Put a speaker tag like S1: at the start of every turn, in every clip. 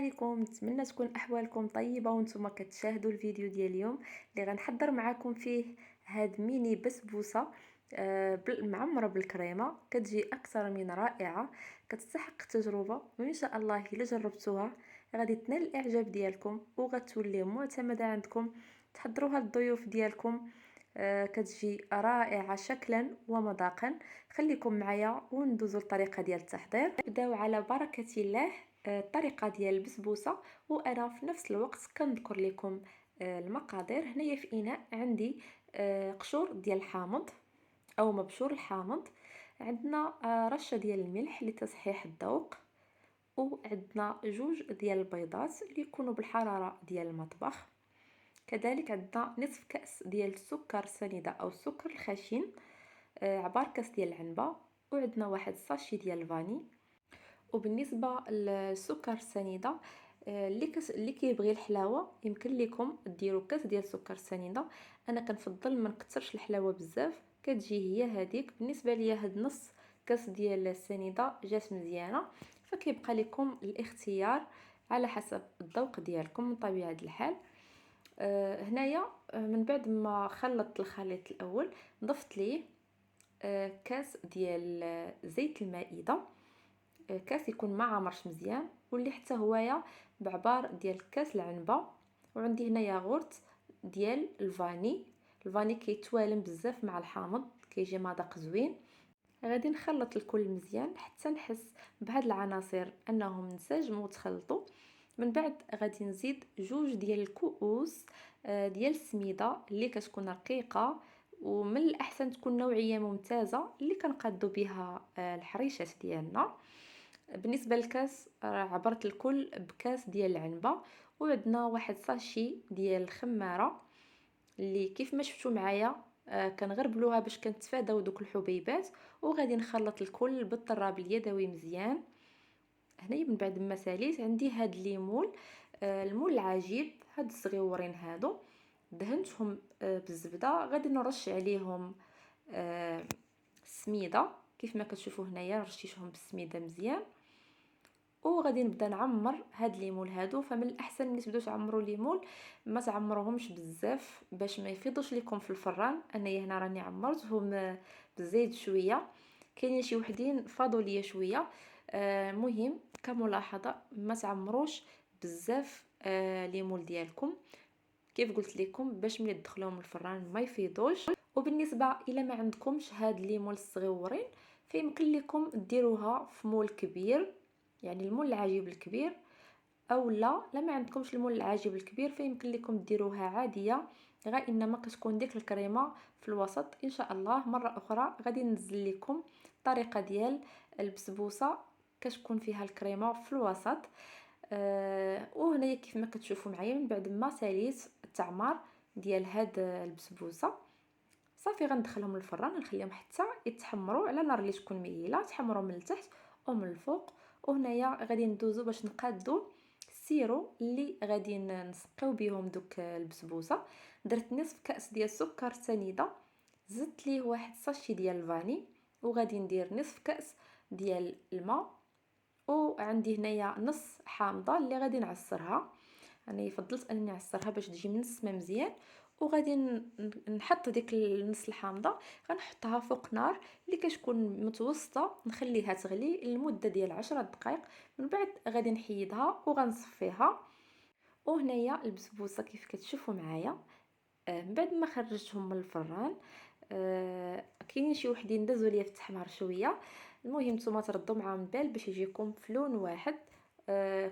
S1: عليكم، نتمنى تكون احوالكم طيبه وانتم كتشاهدوا الفيديو ديال اليوم اللي غنحضر معكم فيه هاد ميني بسبوسه معمره بالكريمه. كتجي اكثر من رائعه، كتستحق التجربه، وان شاء الله الا جربتوها غادي تنال الاعجاب ديالكم وغتولي معتمده عندكم تحضروها للضيوف ديالكم. كتجي رائعه شكلا ومذاقا. خليكم معايا وندوزو الطريقه ديال التحضير. نبداو على بركه الله الطريقه ديال البسبوسه، وانا في نفس الوقت كنذكر لكم المقادير. هنايا في اناء عندي قشور ديال الحامض او مبشور الحامض، عندنا رشه ديال الملح لتصحيح الذوق، وعندنا جوج ديال البيضات اللي يكونوا بالحراره ديال المطبخ. كذلك عندنا نصف كأس ديال السكر السنيده او السكر الخشن، عبار كاس ديال العنبه، وعندنا واحد ساشي ديال الفاني. وبالنسبه للسكر السنيده، اللي كيبغي الحلاوه يمكن لكم ديروا كاس ديال السكر السنيده. انا كنفضل ما نكثرش الحلاوه بزاف، كتجي هي هذيك. بالنسبه ليا هاد نص كاس ديال السنيده جات مزيانه، فكيبقى لكم الاختيار على حسب الذوق ديالكم من طبيعه الحال. هنايا من بعد ما خلطت الخليط الاول ضفت ليه كاس ديال زيت المائده، كاس يكون ما عامرش مزيان، واللي حتى هوايا بعبار ديال كاس العنبه. وعندي هنا ياغورت ديال الفاني. الفاني كيتوالم بزاف مع الحامض، كيجي مذاق زوين. غادي نخلط الكل مزيان حتى نحس بهاد العناصر انهم انسجموا وتخلطوا. من بعد غادي نزيد جوج ديال الكؤوس ديال السميده اللي كتكون رقيقه، ومن الاحسن تكون نوعيه ممتازه اللي كنقادو بها الحريشات ديالنا. بالنسبه للكاس عبرت الكل بكاس ديال العنبه، وعندنا واحد ساشي ديال الخماره اللي كيف ما شفتوا معايا كنغربلوها باش كنتفاداو دوك الحبيبات. وغادي نخلط الكل بالطراب اليدوي مزيان. هنايا من بعد ما ساليت عندي هاد الليمون، المول العجيب، هاد الصغيورين هادو دهنتهم بالزبده. غادي نرش عليهم السميده كيف ما كتشوفوا هنايا، رشيتهم بالسميده مزيان. وغادي نبدا نعمر هاد ليمون هادو. فمن الاحسن ملي تبداو تعمروا ليمون ما تعمروهمش بزاف باش ما يفيضوش لكم في الفران. انايا هنا راني عمرتهم بالزيت شويه، كاينين شي وحدين فاضوا ليا شويه. مهم كملاحظه ما تعمروش بزاف ليمون ديالكم كيف قلت لكم باش ملي تدخلوهم الفران ما يفيضوش. وبالنسبه الى ما عندكمش هاد الليمون الصغيورين فيمكن لكم ديروها في مول كبير، يعني المول العجيب الكبير. او لا ما عندكمش المول العجيب الكبير فيمكن لكم ديروها عاديه، غير انما كتكون ديك الكريمه في الوسط. ان شاء الله مره اخرى غادي ننزل لكم الطريقه ديال البسبوسه كتكون فيها الكريمه في الوسط. وهنايا كيف ما كتشوفوا معايا من بعد ما ساليت التعمار ديال هاد البسبوسه صافي غندخلهم للفران، نخليهم حتى يتحمروا على نار اللي تكون مهيله، تحمروا من التحت ومن الفوق. وهنايا غادي ندوزو باش نقادو السيرو اللي غادي نسقيو بهم دوك البسبوسه. درت نصف كاس ديال السكر سنيده، زدت ليه واحد ساشي ديال الفاني، وغادي ندير نصف كاس ديال الماء. وعندي هنايا نص حامضه اللي غادي نعصرها. انا فضلت انني نعصرها باش تجي منسمه مزيان. وغادي نحط ديك النص الحامضه غنحطها فوق نار اللي كتكون متوسطه، نخليها تغلي لمده ديال 10 دقائق. من بعد غادي نحيدها وغنصفيها. وهنايا البسبوسه كيف كتشوفوا معايا من بعد ما خرجتهم من الفران كاينين شي وحدين دازوا ليا في التحمار شويه. المهم نتوما تردوا معاهم البال باش يجيكم في لون واحد.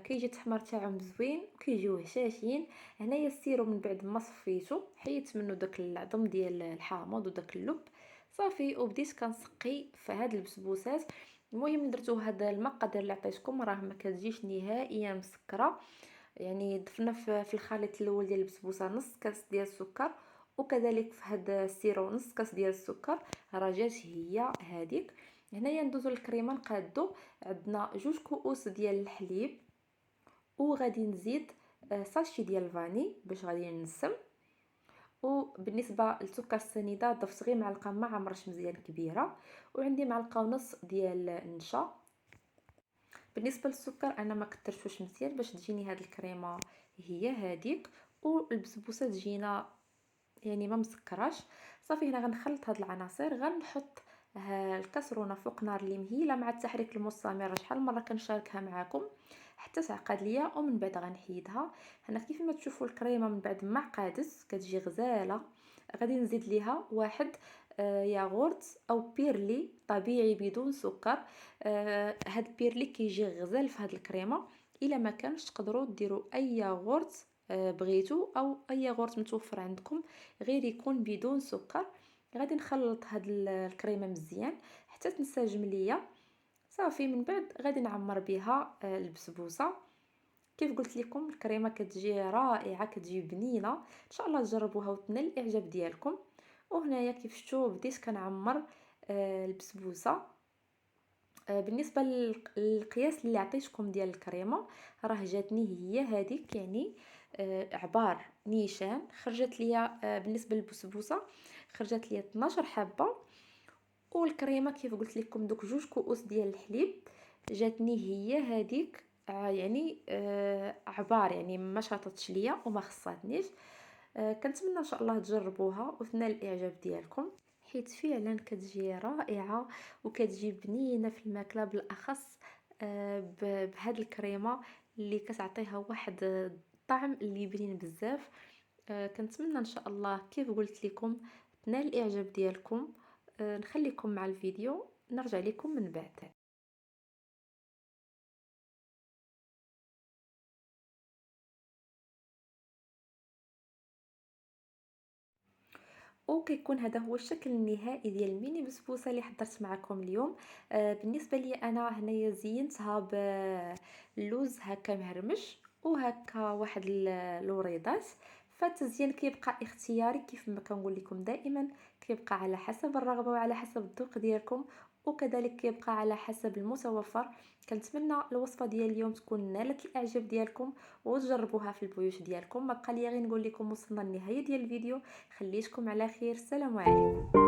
S1: كيجي التحمار تاعهم زوين وكيجيو هشاشين. هنايا السيرو من بعد ما صفيتو حيدت منه داك العظم ديال الحامض وداك اللب صافي، وبديت كنسقي في هاد البسبوسات. المهم درتو هاد المقادير اللي عطيتكم راه ما كتجيش نهائيا مسكره. يعني ضفنا في الخليط الاول ديال البسبوسه نص كاس ديال السكر، وكذلك في هذا السيرو نص كاس ديال السكر، راه جات هي هذيك. هنايا ندوزو للكريمه نقادو. عندنا جوج كؤوس ديال الحليب، وغادي نزيد ساشي ديال الفاني باش غادي ننسم. وبالنسبه للسكر السنيده ضفت غير معلقه ما عمرش مزيان كبيره، وعندي معلقه ونص ديال النشا. بالنسبه للسكر انا ما كثرتوش مزيان باش تجيني هاد الكريمه هي هذيك، والبسبوسه تجينا يعني ما مسكراش. صافي هنا غنخلط هاد العناصر، غنحط الكسرونه فوق نار اللي مهيله مع التحريك المستمر. شحال مره كنشاركها معكم حتى تعقد ليا، ومن بعد غنحيدها. هنا كيف ما تشوفوا الكريمه من بعد ما عقدت كتجي غزاله. غادي نزيد ليها واحد ياغورت او بيرلي طبيعي بدون سكر. هاد البيرلي كيجي غزال في هاد الكريمه. الا ما كانش تقدروا ديروا اي ياغورت بغيتو، او اي ياغورت متوفر عندكم غير يكون بدون سكر. غادي نخلط هاد الكريمه مزيان حتى تنسجم ليا. صافي من بعد غادي نعمر بها البسبوسه. كيف قلت لكم الكريمه كتجي رائعه، كتجي بنينه. ان شاء الله تجربوها وتنال الاعجاب ديالكم. وهنايا كيف شفتوا بديت كنعمر البسبوسه. بالنسبه للقياس اللي عطيتكم ديال الكريمه راه جاتني هي هذيك، يعني عبار نيشان. خرجت ليا بالنسبه للبسبوسه خرجت ليا 12 حبه. والكريمه كيف قلت لكم دوك 2 كؤوس ديال الحليب جاتني هي هذيك. يعني عبار، يعني ما شاطتش ليا وما خصاتنيش. كنتمنى ان شاء الله تجربوها وتنال الاعجاب ديالكم، حيت فعلا كتجي رائعه وكتجي بنينه في الماكله، بالاخص بهاد الكريمه اللي كتعطيها واحد الطعم اللي بنين بزاف. كنتمنى ان شاء الله كيف قلت لكم تنال الاعجاب ديالكم. نخليكم مع الفيديو، نرجع لكم من بعد. وكيكون هذا هو الشكل النهائي ديال الميني بسبوسه اللي حضرت معكم اليوم. بالنسبه لي انا هنايا زينتها باللوز هكا مهرمش، وهكا واحد الوريضات. فالتزيين كيبقى اختياري كيف ما كنقول لكم دائما، كيبقى على حسب الرغبه وعلى حسب الذوق ديالكم، وكذلك كيبقى على حسب المتوفر. كنتمنى الوصفه ديال اليوم تكون نالت الاعجاب ديالكم وتجربوها في البيوت ديالكم. ما بقى لي غير نقول لكم وصلنا للنهايه ديال الفيديو. خليتكم على خير، السلام عليكم.